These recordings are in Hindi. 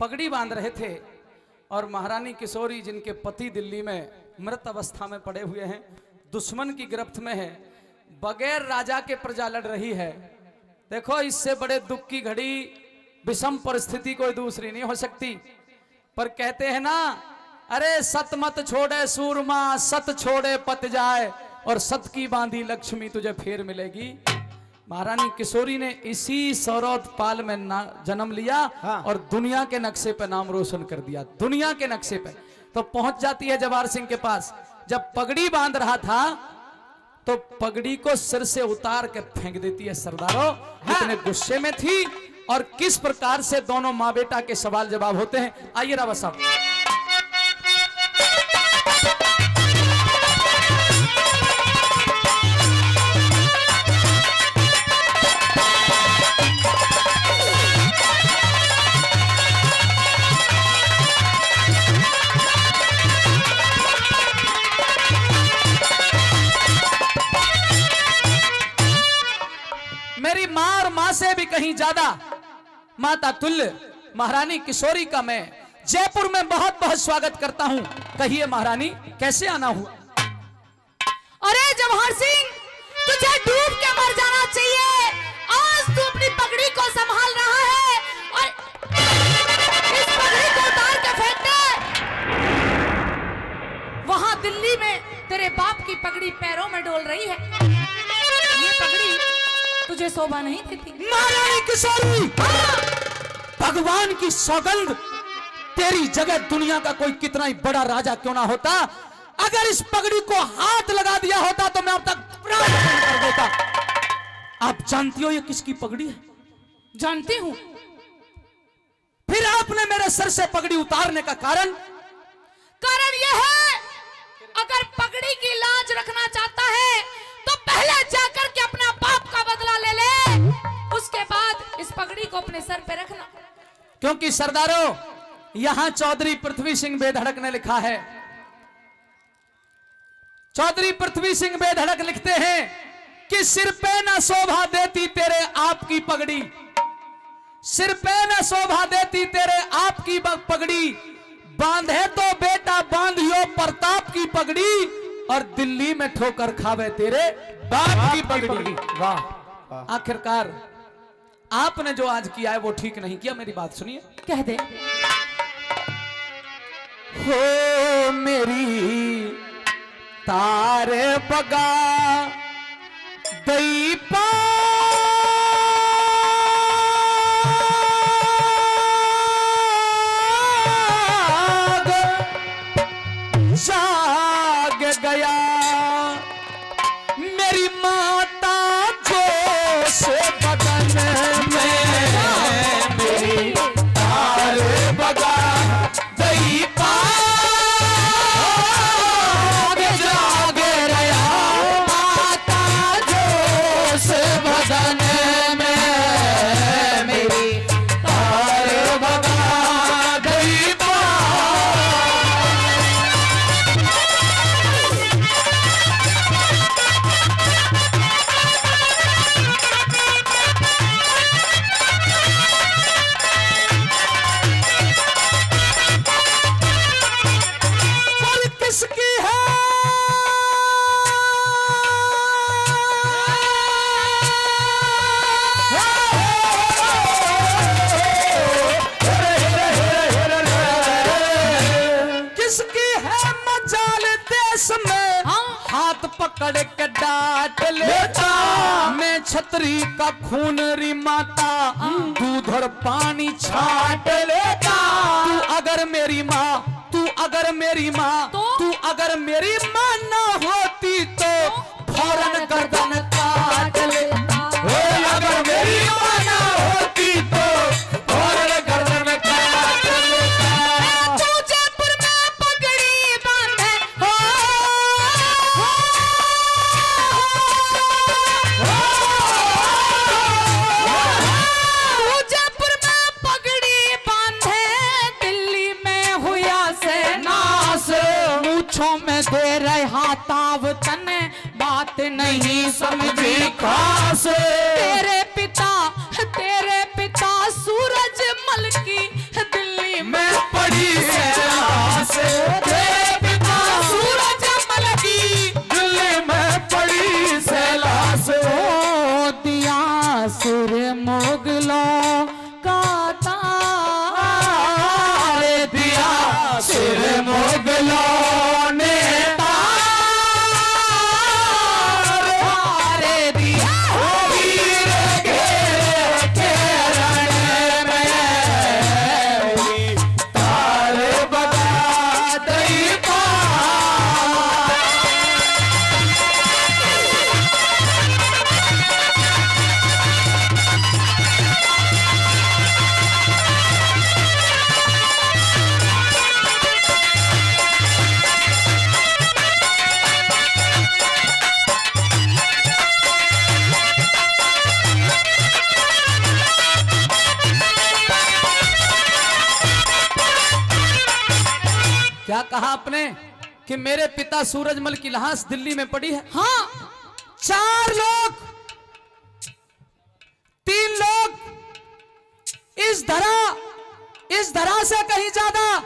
पगड़ी बांध रहे थे और महारानी किशोरी जिनके पति दिल्ली में मृत अवस्था में पड़े हुए हैं, दुश्मन की गिरफ्त में है, बगैर राजा के प्रजा लड़ रही है। देखो इससे बड़े दुख की घड़ी विषम परिस्थिति कोई दूसरी नहीं हो सकती। पर कहते हैं ना, अरे सत मत छोड़े सूरमा, सत छोड़े पत जाए, और सत की बांधी लक्ष्मी तुझे फिर मिलेगी। महारानी किशोरी ने इसी सौरौद पाल में जन्म लिया। हाँ। और दुनिया के नक्शे पे नाम रोशन कर दिया, दुनिया के नक्शे पे। तो पहुंच जाती है जवाहर सिंह के पास। जब पगड़ी बांध रहा था तो पगड़ी को सिर से उतार के फेंक देती है। सरदारों कितने गुस्से में थी और किस प्रकार से दोनों माँ बेटा के सवाल जवाब होते हैं, आइए रावत साहब। मेरी मां और मां से भी कहीं ज्यादा माता तुल्य महारानी किशोरी का मैं जयपुर में बहुत बहुत स्वागत करता हूं। कहिए महारानी, कैसे आना हुआ? अरे जवाहर सिंह, तुझे डूब के मर जाना चाहिए। आज तू अपनी पगड़ी को संभाल रहा है और इस पगड़ी को उतार के फेंक दे। वहां दिल्ली में तेरे बाप की पगड़ी पैरों में डोल रही है। ये पगड़ी तुझे शोभा नहीं देती। महारानी किशोरी, भगवान की सौगंध, तेरी जगह दुनिया का कोई कितना ही बड़ा राजा क्यों ना होता, अगर इस पगड़ी को हाथ लगा दिया होता तो मैं अब तक प्राण कर देता। आप जानती हो ये किसकी पगड़ी है? जानती हूं। फिर आपने मेरे सर से पगड़ी उतारने का कारण? कारण यह है, अगर पगड़ी की लाज रखना चाहता है तो पहले जाकर के अपना पाप का बदला ले ले, उसके बाद इस पगड़ी को अपने सर पे रखना। क्योंकि सरदारों, यहां चौधरी पृथ्वी सिंह बेधड़क ने लिखा है। चौधरी पृथ्वी सिंह बेधड़क लिखते हैं कि सिर पे न शोभा देती तेरे आप की पगड़ी, सिर पे न शोभा देती तेरे आप की पगड़ी, बांधे तो बेटा बांधियो प्रताप की पगड़ी, और दिल्ली में ठोकर खावे तेरे बाप की पगड़ी। वाह, आखिरकार आपने जो आज किया है वो ठीक नहीं किया। मेरी बात सुनिए। कह दे। हो मेरी तारे बगा दई पा जाग गया मेरी माता जोश बदन में, मेरी तारे बगा दई पा जाग गया माता जोश बदन में, मेरी तारे बगा दई पा। पकड़ के डांट लेता मैं छतरी का खून री माता, दूध और पानी छाट लेता। तू अगर मेरी माँ, तू अगर मेरी माँ, तू अगर मेरी माँ न होती तो फौरन गर्दन काट लेता। अगर मेरी माँ न होती तो फौरन गर्दन काट लेता। तू जयपुर में पगड़ी बांधे हो, में दे रहा ताव तने बात नहीं समझी खास। तेरे पिता सूरज मल की दिल्ली क्या कहा आपने कि मेरे पिता सूरजमल की लाश दिल्ली में पड़ी है? हाँ 4 लोग, 3 लोग इस धरा से कहीं ज्यादा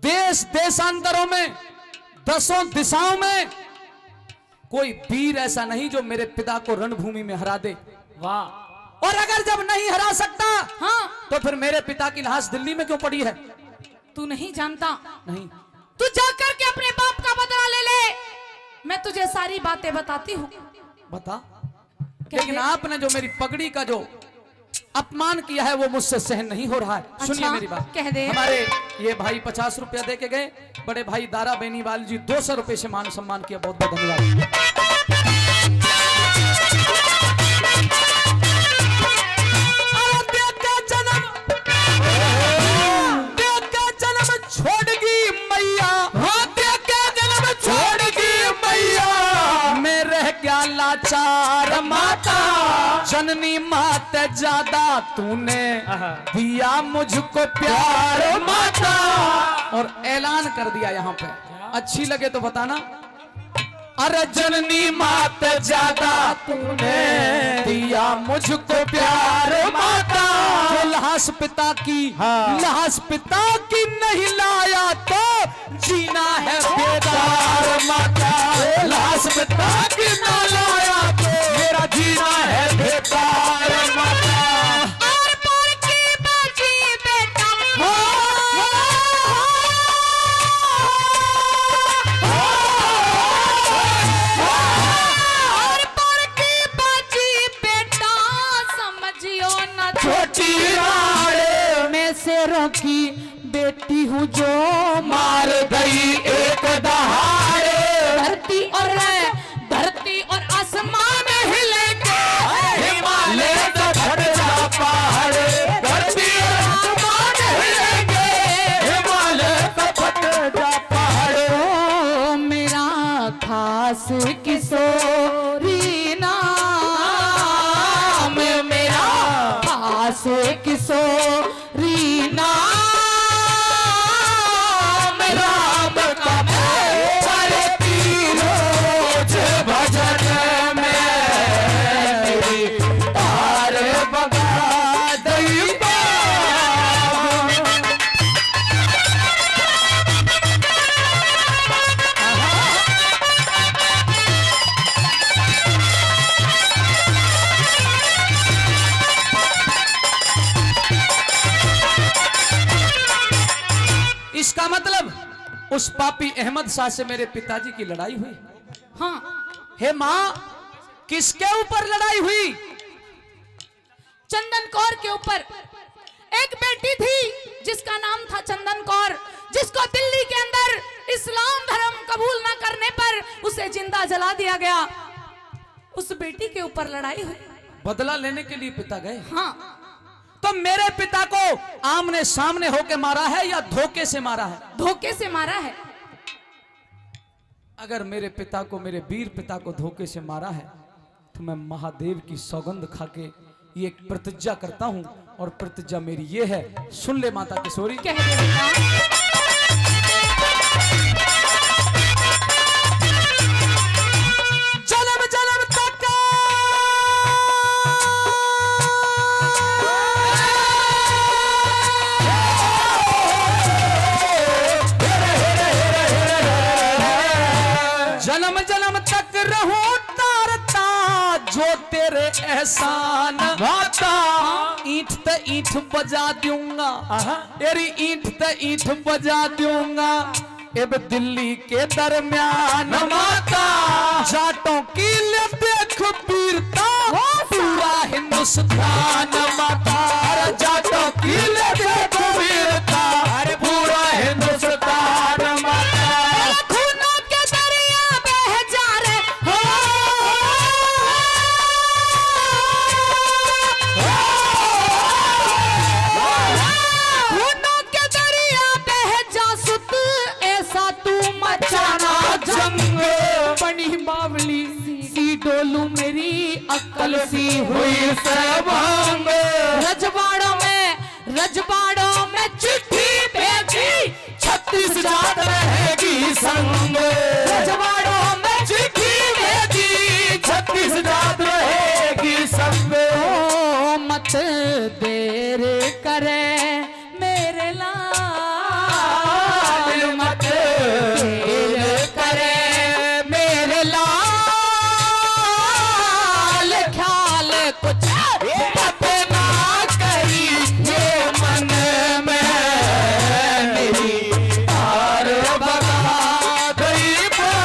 देश देशांतरों में, 10 दिशाओं में कोई वीर ऐसा नहीं जो मेरे पिता को रणभूमि में हरा दे। वाह। और अगर जब नहीं हरा सकता, हाँ तो फिर मेरे पिता की लाश दिल्ली में क्यों पड़ी है? तू नहीं जानता, नहीं। तू जाकर के अपने बाप का बदला ले ले, मैं तुझे सारी बातें बताती हूँ। बता। क्या लेकिन है? आपने जो मेरी पगड़ी का जो अपमान किया है वो मुझसे सहन नहीं हो रहा है। अच्छा, सुनिए मेरी बात। कह दे। हमारे ये भाई 50 रुपया दे के गए, बड़े भाई दारा बेनीवाल जी 200 रुपए से मान सम्मान किया, बहुत बहुत धन्यवाद। छोड़गी मैया, जन्म छोड़गी मैया, मैं रह गया लाचार माता, जननी मात ज्यादा तूने दिया मुझको प्यार माता। और ऐलान कर दिया यहाँ पे, अच्छी लगे तो बताना। अरे जननी मात ज्यादा तूने दिया मुझको प्यार माता, लाश पिता की, लाश पिता की नहीं लाया तो जीना है बेकार माता, लाश पिता की ना लाया तो मेरा जीना है बेकार माता। और पर की बाजी बेटा और पर की बाजी बेटा, समझियो न छोटी राड़े मैं शेरों की बेटी हूँ जो मार गई एक दहाड़े, धरती और आसमान हिलेंगे, हिमालय तो फट जा पहाड़, धरती और आसमान हिलेंगे, हिमालय तो फट जा पहाड़। ओ मेरा खास किशोरी नाम, मेरा खास किशोरी नाम, राम का मैं चलती रोज भजन में, मेरी तार बगा दई बाब। इसका मतलब उस पापी अहमद शाह से मेरे पिताजी की लड़ाई हुई। हाँ हे माँ, किसके ऊपर लड़ाई हुई? चंदन कौर के ऊपर। एक बेटी थी जिसका नाम था चंदन कौर, जिसको दिल्ली के अंदर इस्लाम धर्म कबूल न करने पर उसे जिंदा जला दिया गया। उस बेटी के ऊपर लड़ाई हुई। बदला लेने के लिए पिता गए। हाँ तो मेरे पिता को आमने सामने होके मारा है या धोखे से मारा है? धोखे से मारा है। अगर मेरे पिता को, मेरे वीर पिता को धोखे से मारा है तो मैं महादेव की सौगंध खाके ये एक प्रतिज्ञा करता हूं, और प्रतिज्ञा मेरी ये है, सुन ले माता किशोरी। कह दे बेटा। जन्म जन्म तक जन्म जन्म तक रहूं तारता जो तेरे एहसान माता, ईंट ते ईंट बजा दूंगा, तेरी ईंट ते ईंट बजा दूंगा, अब दिल्ली के दरमियान माता, जाटों की ले देख वीरता, पूरा हिंदुस्तान माता, जाटों की ले देख वीरता, पूरा हिंदुस्तान माता। खूनों के दरिया बह जा रहे हो, खूनों के दरिया बह जा सुत, ऐसा तू मचाना जंग, बनी बावली सी डोलू मेरी अक्ल सी हुई संग, रजवाड़ों में चिट्ठी भेजी 36 रात रहेगी संग। ओ मत देर करे मेरे लाल, मत देर करे मेरे लाल, ख्याल कुछ बात ना करी ये मन में मेरी तार बगा गई बात।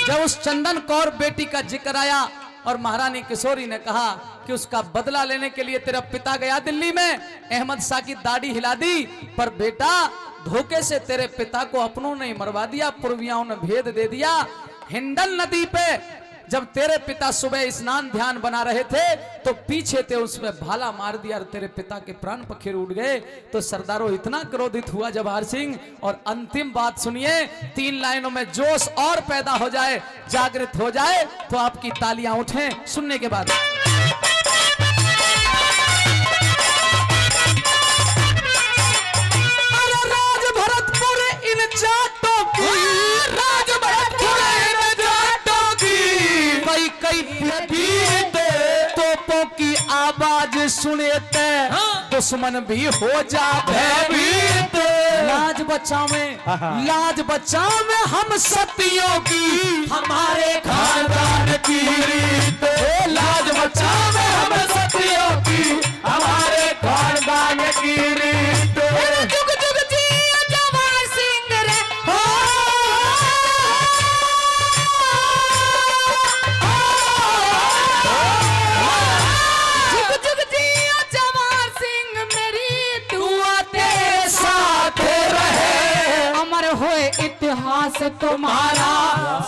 जब उस चंदन कौर बेटी का जिक्र आया और महारानी किशोरी ने कहा कि उसका बदला लेने के लिए तेरा पिता गया दिल्ली में, अहमद शाह की दाढ़ी हिला दी, पर बेटा धोखे से तेरे पिता को अपनों ने मरवा दिया, पूर्वियाओं ने भेद दे दिया। हिंडल नदी पे जब तेरे पिता सुबह स्नान ध्यान बना रहे थे तो पीछे थे उसमें भाला मार दिया और तेरे पिता के प्राण पखेर उड़ गए। तो सरदारों इतना क्रोधित हुआ जवाहर सिंह, और अंतिम बात सुनिए, 3 लाइनों में जोश और पैदा हो जाए, जागृत हो जाए तो आपकी तालियां उठें सुनने के बाद। अरे राज भरतपुर इन जाटों की, राज भरतपुर इन जाटों की, कई कई गीते तोपों की आवाज सुनते दुश्मन भी हो जा भयभीत। लाज बचावे, लाज बचावे हम सतियों की, हमारे खानदान की रीत, लाज बचावे हम सतियों की, हमारे खानदान की रीत। जुग जुग जी जवाहर सिंह रे, हो, जुग जुग जी जवाहर सिंह मेरी दुआ तेरे साथ रहे अमर होए इतिहास तुम्हारा,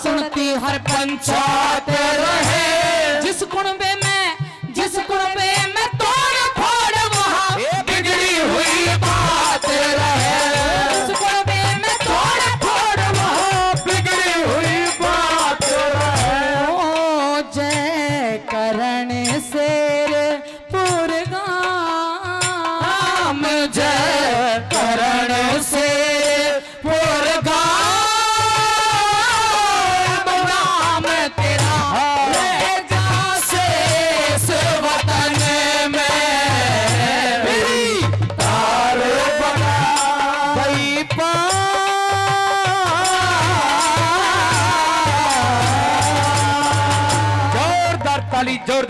सुनती हर पंचायत रहे। जिस कुनबे में तोड़ फोड़ वहाँ, बिगड़ी हुई बात रहे, जिस कुनबे में तोड़ फोड़ वहाँ, बिगड़ी हुई बात रहे। ओ जय करण शेर पुरगाम, जय करण से पुरगाम, नाम तेरा रह जा शेष वतन में मेरी तार बगा गई जोरदार ताली जोरदार।